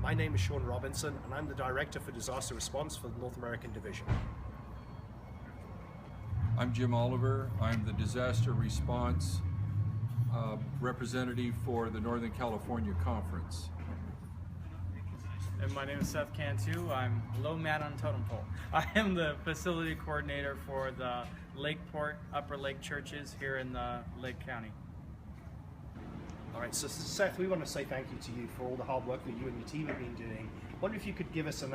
My name is Sean Robinson, and I'm the Director for Disaster Response for the North American Division. I'm Jim Oliver. I'm the Disaster Response representative for the Northern California Conference. And my name is Seth Cantu. I'm low man on totem pole. I am the facility coordinator for the Lakeport Upper Lake churches here in the Lake County. All right, so Seth, we want to say thank you to you for all the hard work that you and your team have been doing. I wonder if you could give us an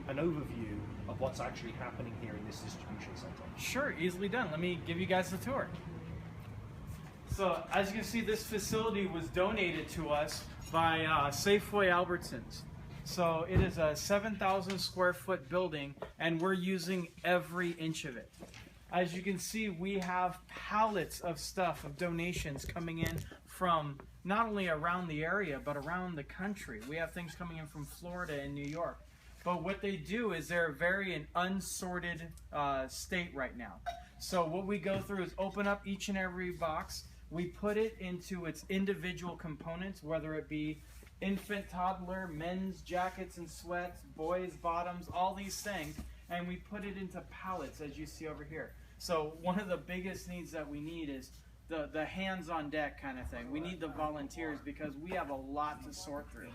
overview of what's actually happening here in this distribution center. Sure, easily done. Let me give you guys the tour. So as you can see, this facility was donated to us by Safeway Albertsons. So it is a 7,000 square foot building, and we're using every inch of it. As you can see, we have pallets of stuff, of donations coming in from not only around the area, but around the country. We have things coming in from Florida and New York. But what they do is they're very an unsorted state right now. So what we go through is open up each and every box. We put it into its individual components, whether it be infant, toddler, men's jackets and sweats, boys' bottoms, all these things, and we put it into pallets, as you see over here. So one of the biggest needs that we need is the hands on deck kind of thing. We need the volunteers because we have a lot to sort through.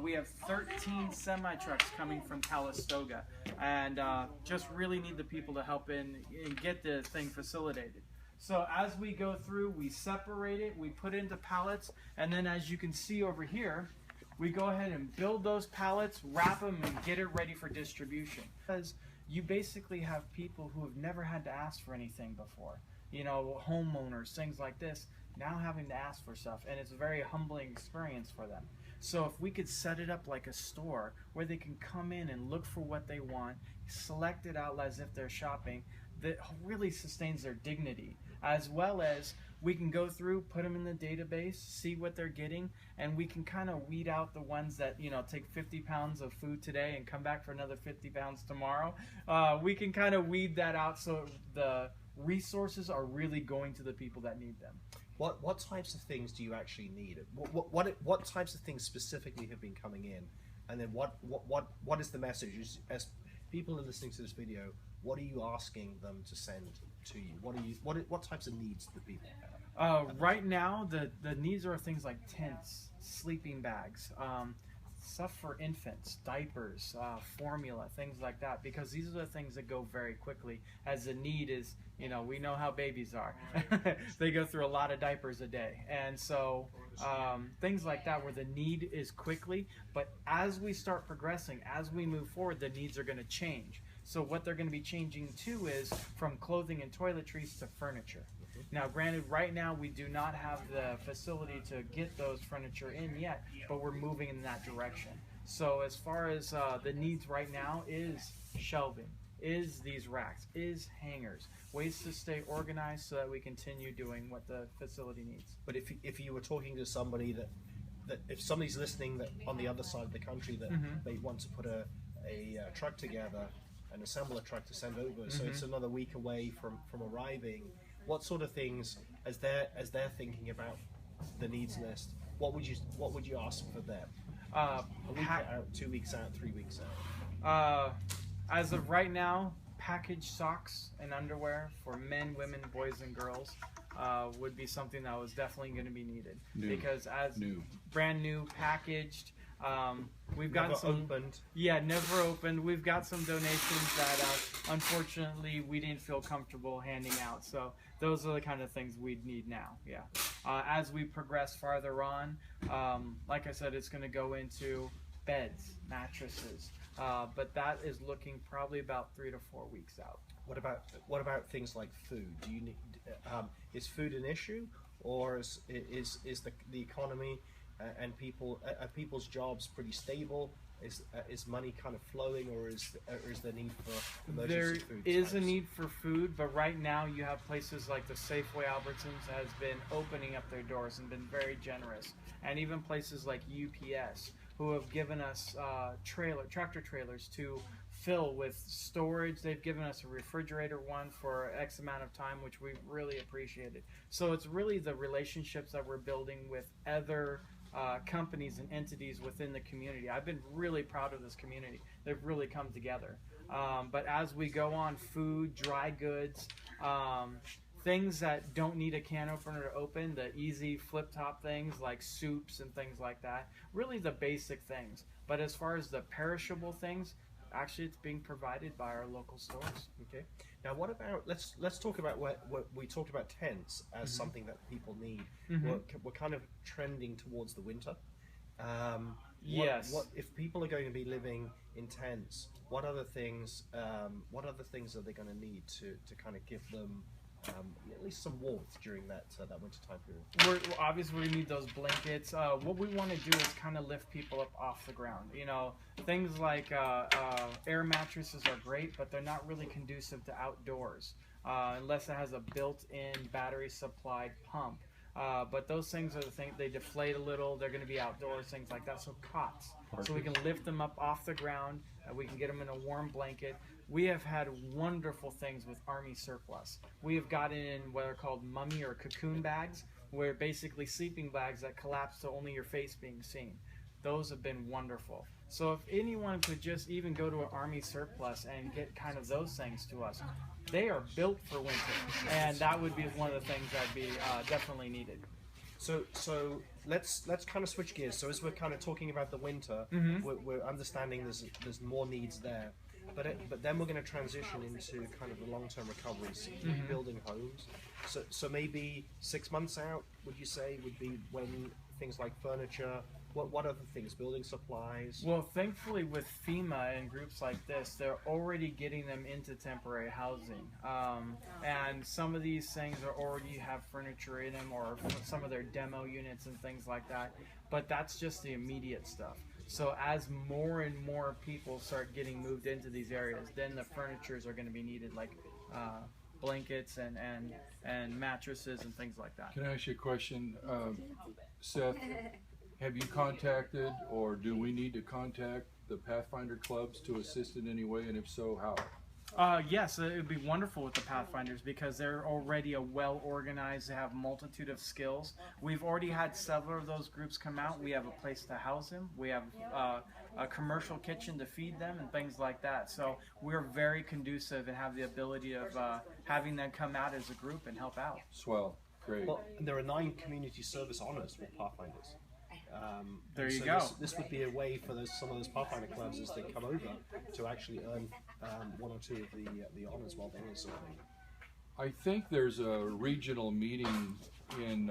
We have 13 semi-trucks coming from Calistoga, and just really need the people to help in and get the thing facilitated. So as we go through, we separate it, we put it into pallets, and then as you can see over here, we go ahead and build those pallets, wrap them, and get it ready for distribution. Because you basically have people who have never had to ask for anything before. You know, homeowners, things like this, now having to ask for stuff, and it's a very humbling experience for them. So if we could set it up like a store where they can come in and look for what they want, select it out as if they're shopping, that really sustains their dignity, as well as we can go through, put them in the database, see what they're getting, and we can kind of weed out the ones that, you know, take 50 pounds of food today and come back for another 50 pounds tomorrow. We can kind of weed that out so the resources are really going to the people that need them. What types of things do you actually need? What types of things specifically have been coming in, and then what is the message? As people are listening to this video, what are you asking them to send to you? What types of needs do the people have? Right now, the needs are things like tents, sleeping bags, stuff for infants, diapers, formula, things like that, because these are the things that go very quickly, as the need is, you know, we know how babies are. They go through a lot of diapers a day, and so things like that where the need is quickly, but as we start progressing, as we move forward, the needs are going to change. So what they're going to be changing to is from clothing and toiletries to furniture. Now, granted, right now we do not have the facility to get those furniture in yet, but we're moving in that direction. So as far as the needs right now is shelving, is these racks, is hangers, ways to stay organized so that we continue doing what the facility needs. But if you were talking to somebody that if somebody's listening that on the other side of the country that they want to put a truck together and assemble a truck to send over, so it's another week away from arriving, what sort of things, as they're thinking about the needs list, what would you ask for them? A week out, 2 weeks out, 3 weeks out? As of right now, packaged socks and underwear for men, women, boys, and girls would be something that was definitely going to be needed. Because as brand new, packaged, we've got some opened. Yeah, never opened. We've got some donations that unfortunately we didn't feel comfortable handing out. So those are the kind of things we'd need now. Yeah. As we progress farther on, like I said, it's going to go into beds, mattresses, but that is looking probably about 3 to 4 weeks out. What about things like food? Do you need is food an issue, or is the economy and people's jobs pretty stable? Is money kind of flowing, or is there need for emergency food? There is a need for food, but right now you have places like the Safeway Albertsons has been opening up their doors and been very generous, and even places like UPS who have given us tractor trailers to fill with storage. They've given us a refrigerator one for X amount of time, which we really appreciated. So it's really the relationships that we're building with other companies and entities within the community. I've been really proud of this community. They've really come together. But as we go on, food, dry goods, things that don't need a can opener to open, the easy flip top things like soups and things like that, really the basic things. But as far as the perishable things, actually it's being provided by our local stores. Okay. Now, what about let's talk about what we talked about tents as something that people need. We're kind of trending towards the winter. Yes. What if people are going to be living in tents? What other things? What other things are they going to need to kind of give them at least some warmth during that winter time period? We're obviously we need those blankets. What we want to do is kind of lift people up off the ground. You know, things like air mattresses are great, but they're not really conducive to outdoors unless it has a built-in battery-supplied pump. But those things are the things, they deflate a little, they're going to be outdoors, things like that. So cots, so we can lift them up off the ground, we can get them in a warm blanket. We have had wonderful things with Army surplus. We have gotten in what are called mummy or cocoon bags, where basically sleeping bags that collapse to only your face being seen. Those have been wonderful. So if anyone could just even go to an Army surplus and get kind of those things to us, they are built for winter, and that would be one of the things that'd be definitely needed. So let's kind of switch gears. So as we're kind of talking about the winter, we're understanding there's more needs there, but then we're going to transition into kind of the long-term recovery, building homes. So maybe 6 months out, would you say, would be when things like furniture. What other things? Building supplies? Well, thankfully with FEMA and groups like this, they're already getting them into temporary housing. And some of these things are already have furniture in them, or some of their demo units and things like that. But that's just the immediate stuff. So as more and more people start getting moved into these areas, then the furnitures are going to be needed, like blankets and mattresses and things like that. Can I ask you a question, Seth? Have you contacted, or do we need to contact the Pathfinder clubs to assist in any way, and if so, how? Yes, it would be wonderful with the Pathfinders because they're already a well-organized, they have a multitude of skills. We've already had several of those groups come out. We have a place to house them. We have a commercial kitchen to feed them and things like that. So we're very conducive and have the ability of having them come out as a group and help out. Swell, great. Well, there are 9 community service honors with Pathfinders. There you so go. This would be a way for some of those Pathfinder clubs as they come over to actually earn 1 or 2 of the honors while they're serving. I think there's a regional meeting in,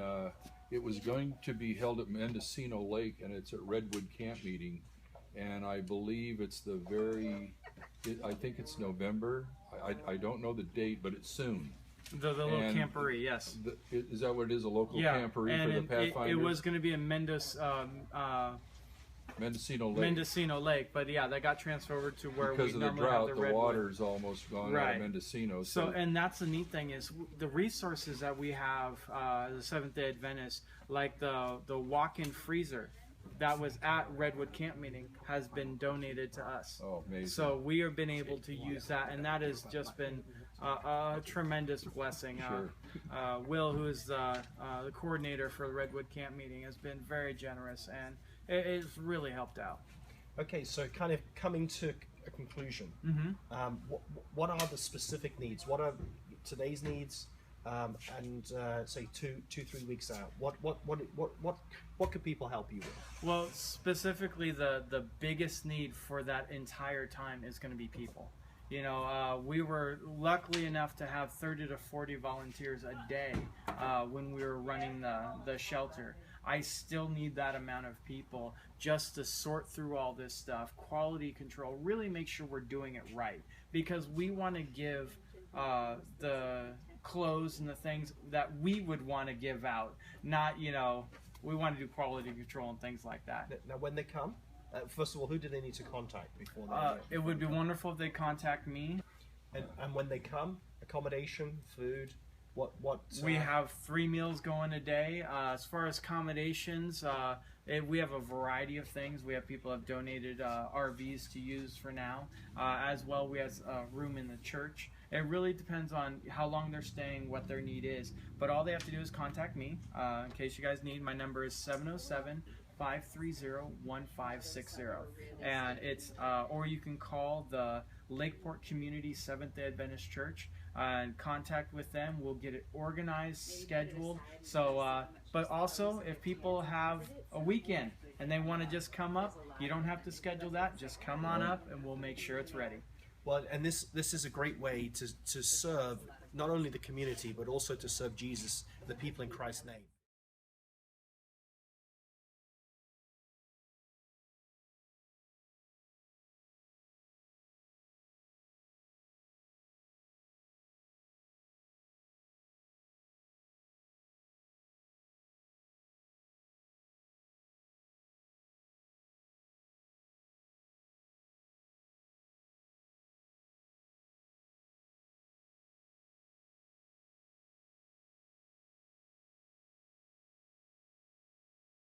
it was going to be held at Mendocino Lake, and it's at Redwood Camp meeting, and I believe it's I think it's November. I don't know the date, but it's soon. The little camporee, yes. Is that what it is, a local camporee for the Pathfinders? It was going to be in Mendocino Lake, but yeah, that got transferred over to where because we of the normally drought, have the the redwood. water's almost gone out of Mendocino. So, and that's the neat thing is the resources that we have, the Seventh-day Adventists, like the walk-in freezer that was at Redwood Camp meeting has been donated to us. Oh, amazing. So we have been able to use that, and that has just been a tremendous blessing. Sure. Will, who is the coordinator for the Redwood Camp meeting, has been very generous, and it's really helped out. Okay, so kind of coming to a conclusion, what are the specific needs? What are today's needs, and say 2-3 weeks out? What could people help you with? Well, specifically, the biggest need for that entire time is going to be people. You know, we were lucky enough to have 30 to 40 volunteers a day when we were running the shelter. I still need that amount of people just to sort through all this stuff, quality control, really make sure we're doing it right. Because we want to give the clothes and the things that we would want to give out, not, you know, we want to do quality control and things like that. Now, when they come, first of all, who do they need to contact before they? It would be wonderful if they contact me. And when they come, accommodation, food, what? We have 3 meals going a day. As far as accommodations, we have a variety of things. We have people have donated RVs to use for now. As well, we have room in the church. It really depends on how long they're staying, what their need is. But all they have to do is contact me. In case you guys need, my number is 530-1560. And it's, or you can call the Lakeport Community Seventh-day Adventist Church and contact with them. We'll get it organized, scheduled. So, but also if people have a weekend and they want to just come up, you don't have to schedule that. Just come on up and we'll make sure it's ready. Well, and this is a great way to serve not only the community, but also to serve Jesus, the people in Christ's name.